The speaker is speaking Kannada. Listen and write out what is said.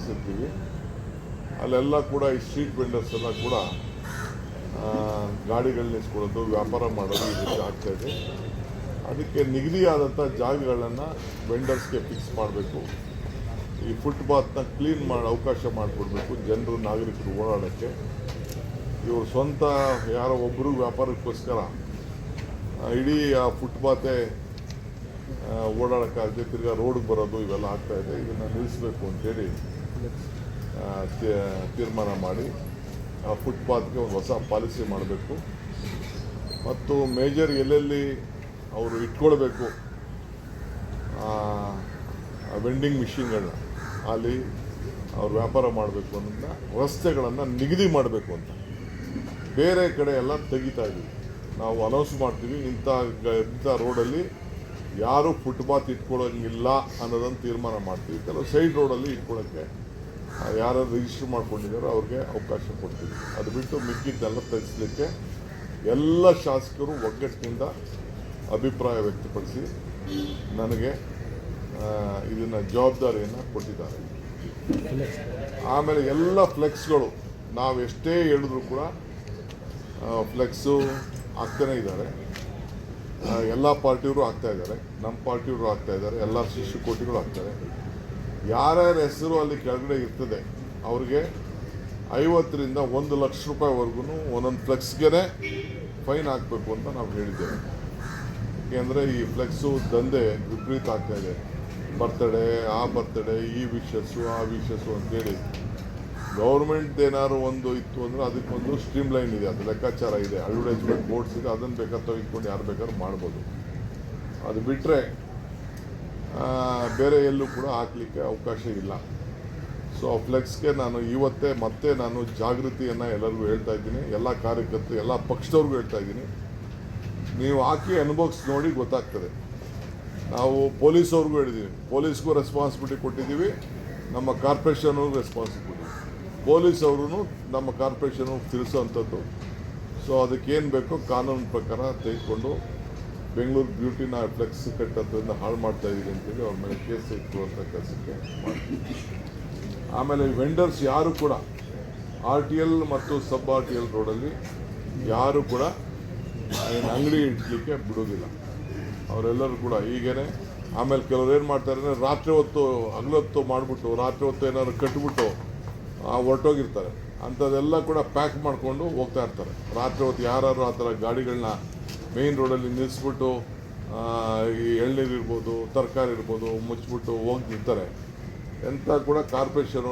ನಿಲ್ಲಿಸಿರ್ತೀವಿ. ಅಲ್ಲೆಲ್ಲ ಕೂಡ ಈ ಸ್ಟ್ರೀಟ್ ವೆಂಡರ್ಸ್ ಎಲ್ಲ ಕೂಡ ಗಾಡಿಗಳನ್ನ ನಿಲ್ಲಿಸ್ಕೊಳ್ಳೋದು, ವ್ಯಾಪಾರ ಮಾಡೋದು ಈ ರೀತಿ ಆಗ್ತಾಯಿದೆ. ಅದಕ್ಕೆ ನಿಗದಿಯಾದಂಥ ಜಾಗಗಳನ್ನು ವೆಂಡರ್ಸ್ಗೆ ಫಿಕ್ಸ್ ಮಾಡಬೇಕು. ಈ ಫುಟ್ಪಾತ್ನ ಕ್ಲೀನ್ ಮಾಡಿ ಅವಕಾಶ ಮಾಡಿಕೊಡ್ಬೇಕು ಜನರು, ನಾಗರಿಕರು ಓಡಾಡೋಕ್ಕೆ. ಇವರು ಸ್ವಂತ ಯಾರೋ ಒಬ್ಬರು ವ್ಯಾಪಾರಕ್ಕೋಸ್ಕರ ಇಡೀ ಆ ಫುಟ್ಪಾತೆ ಓಡಾಡೋಕ್ಕಾಗದೆ ತಿರ್ಗಾ ರೋಡ್ಗೆ ಬರೋದು ಇವೆಲ್ಲ ಆಗ್ತಾಯಿದೆ. ಇದನ್ನು ನಿಲ್ಲಿಸಬೇಕು ಅಂತೇಳಿ ತೀರ್ಮಾನ ಮಾಡಿ ಆ ಫುಟ್ಪಾತ್ಗೆ ಒಂದು ಹೊಸ ಪಾಲಿಸಿ ಮಾಡಬೇಕು. ಮತ್ತು ಮೇಜರ್ ಎಲ್ಲೆಲ್ಲಿ ಅವರು ಇಟ್ಕೊಳ್ಬೇಕು ವೆಂಡಿಂಗ್ ಮಿಷಿನ್ಗಳನ್ನ, ಅಲ್ಲಿ ಅವ್ರು ವ್ಯಾಪಾರ ಮಾಡಬೇಕು ಅನ್ನೋದನ್ನ ರಸ್ತೆಗಳನ್ನು ನಿಗದಿ ಮಾಡಬೇಕು ಅಂತ. ಬೇರೆ ಕಡೆ ಎಲ್ಲ ತೆಗಿತಾ ಇದ್ದೀವಿ, ನಾವು ಅನೌನ್ಸ್ ಮಾಡ್ತೀವಿ, ಇಂಥ ರೋಡಲ್ಲಿ ಯಾರು ಫುಟ್ಪಾತ್ ಇಟ್ಕೊಳ್ಳೋಂಗಿಲ್ಲ ಅನ್ನೋದನ್ನು ತೀರ್ಮಾನ ಮಾಡ್ತೀವಿ. ಕೆಲವು ಸೈಡ್ ರೋಡಲ್ಲಿ ಇಟ್ಕೊಳ್ಳೋಕ್ಕೆ ಯಾರು ರಿಜಿಸ್ಟರ್ ಮಾಡ್ಕೊಂಡಿದ್ದಾರೋ ಅವ್ರಿಗೆ ಅವಕಾಶ ಕೊಡ್ತೀವಿ. ಅದು ಬಿಟ್ಟು ಮಿಕ್ಕಿದ್ದೆಲ್ಲ ತೆಗೆಸಲಿಕ್ಕೆ ಎಲ್ಲ ಶಾಸಕರು ಒಗ್ಗಟ್ಟಿನಿಂದ ಅಭಿಪ್ರಾಯ ವ್ಯಕ್ತಪಡಿಸಿ ನನಗೆ ಇದನ್ನು ಜವಾಬ್ದಾರಿಯನ್ನು ಕೊಟ್ಟಿದ್ದಾರೆ. ಆಮೇಲೆ ಎಲ್ಲ ಫ್ಲೆಕ್ಸ್ಗಳು ನಾವು ಎಷ್ಟೇ ಹೇಳಿದ್ರು ಕೂಡ ಫ್ಲೆಕ್ಸು ಆಗ್ತಾನೇ ಇದ್ದಾರೆ. ಎಲ್ಲ ಪಾರ್ಟಿಯವರು ಆಗ್ತಾಯಿದ್ದಾರೆ, ನಮ್ಮ ಪಾರ್ಟಿಯವರು ಆಗ್ತಾಯಿದ್ದಾರೆ, ಎಲ್ಲ ಶಿಶುಕೋಟಿಗಳು ಆಗ್ತಾರೆ. ಯಾರ್ಯಾರ ಹೆಸರು ಅಲ್ಲಿ ಕೆಳಗಡೆ ಇರ್ತದೆ ಅವ್ರಿಗೆ 50 ರಿಂದ 1 ಲಕ್ಷ ರೂಪಾಯಿವರೆಗೂ ಒಂದೊಂದು ಫ್ಲೆಕ್ಸ್ಗೆ ಫೈನ್ ಹಾಕಬೇಕು ಅಂತ ನಾವು ಹೇಳಿದ್ದೇವೆ. ಏಕೆಂದರೆ ಈ ಫ್ಲೆಕ್ಸು ದಂಧೆ ವಿಪರೀತ ಆಗ್ತಾಯಿದೆ. ಬರ್ತಡೇ, ಆ ಬರ್ತಡೇ, ಈ ವಿಶಸ್ಸು, ಆ ವಿಶಸ್ಸು ಅಂತೇಳಿ ಗೌರ್ಮೆಂಟ್ ಏನಾದ್ರು ಒಂದು ಇತ್ತು ಅಂದರೆ ಅದಕ್ಕೊಂದು ಸ್ಟ್ರೀಮ್ ಲೈನ್ ಇದೆ, ಅದು ಲೆಕ್ಕಾಚಾರ ಇದೆ, ಅಡ್ವರ್ಟೈಸ್ಮೆಂಟ್ ಬೋರ್ಡ್ಸ್ ಇದೆ, ಅದನ್ನು ಬೇಕಾದ್ರೆ ತೆಗೆದುಕೊಂಡು ಯಾರು ಬೇಕಾದ್ರೂ ಮಾಡ್ಬೋದು. ಅದು ಬಿಟ್ಟರೆ ಬೇರೆ ಎಲ್ಲೂ ಕೂಡ ಹಾಕಲಿಕ್ಕೆ ಅವಕಾಶ ಇಲ್ಲ. ಸೊ ಫ್ಲೆಕ್ಸ್ಗೆ ನಾನು ಮತ್ತೆ ನಾನು ಜಾಗೃತಿಯನ್ನು ಎಲ್ಲರಿಗೂ ಹೇಳ್ತಾ ಇದ್ದೀನಿ, ಎಲ್ಲ ಕಾರ್ಯಕರ್ತರು, ಎಲ್ಲ ಪಕ್ಷದವ್ರಿಗೂ ಹೇಳ್ತಾ ಇದ್ದೀನಿ. ನೀವು ಹಾಕಿ ಅನುಭವಿಸಿ ನೋಡಿ ಗೊತ್ತಾಗ್ತದೆ. ನಾವು ಪೊಲೀಸವ್ರಿಗೂ ಹೇಳಿದ್ದೀವಿ, ಪೊಲೀಸ್ಗೂ ರೆಸ್ಪಾನ್ಸಿಬಿಲಿಟಿ ಕೊಟ್ಟಿದ್ದೀವಿ, ನಮ್ಮ ಕಾರ್ಪೊರೇಷನ್ಗೂ ರೆಸ್ಪಾನ್ಸಿಬಿಲಿಟಿ. ಪೊಲೀಸವ್ರೂ ನಮ್ಮ ಕಾರ್ಪೊರೇಷನು ತಿಳಿಸೋವಂಥದ್ದು. ಸೊ ಅದಕ್ಕೇನು ಬೇಕೋ ಕಾನೂನು ಪ್ರಕಾರ ತೆಗೆದುಕೊಂಡು ಬೆಂಗಳೂರು ಬ್ಯೂಟಿನ ಫ್ಲೆಕ್ಸ್ ಕಟ್ಟೋದ್ರಿಂದ ಹಾಳು ಮಾಡ್ತಾ ಇದ್ದೀವಿ ಅಂತೇಳಿ ಅವ್ರ ಮೇಲೆ ಕೇಸ್ ಇಟ್ಕೊಳ್ಳುವಂಥ ಕೆಲಸಕ್ಕೆ ಮಾಡ್ತೀವಿ. ಆಮೇಲೆ ವೆಂಡರ್ಸ್ ಯಾರು ಕೂಡ RTL ಮತ್ತು ಸಬ್ RTL ರೋಡಲ್ಲಿ ಯಾರು ಕೂಡ ಅಂಗಡಿ ಇಡಲಿಕ್ಕೆ ಬಿಡೋದಿಲ್ಲ. ಅವರೆಲ್ಲರೂ ಕೂಡ ಹೀಗೇ. ಆಮೇಲೆ ಕೆಲವ್ರು ಏನು ಮಾಡ್ತಾರೆ ಅಂದರೆ ರಾತ್ರಿ ಹೊತ್ತು ಹಗಲೊತ್ತು ಮಾಡಿಬಿಟ್ಟು ರಾತ್ರಿ ಹೊತ್ತು ಏನಾದ್ರು ಕಟ್ಬಿಟ್ಟು ಹೊರಟೋಗಿರ್ತಾರೆ. ಅಂಥದ್ದೆಲ್ಲ ಕೂಡ ಪ್ಯಾಕ್ ಮಾಡಿಕೊಂಡು ಹೋಗ್ತಾ ಇರ್ತಾರೆ. ರಾತ್ರಿ ಹೊತ್ತು ಯಾರು ಆ ಥರ ಗಾಡಿಗಳನ್ನ ಮೇಯ್ನ್ ರೋಡಲ್ಲಿ ನಿಲ್ಲಿಸ್ಬಿಟ್ಟು ಈ ಎಳ್ನೀರು ಇರ್ಬೋದು, ತರಕಾರಿ ಇರ್ಬೋದು ಮುಚ್ಚಿಬಿಟ್ಟು ಹೋಗಿ ನಿಲ್ತಾರೆ. ಎಂಥ ಕೂಡ ಕಾರ್ಪೊರೇಷನ್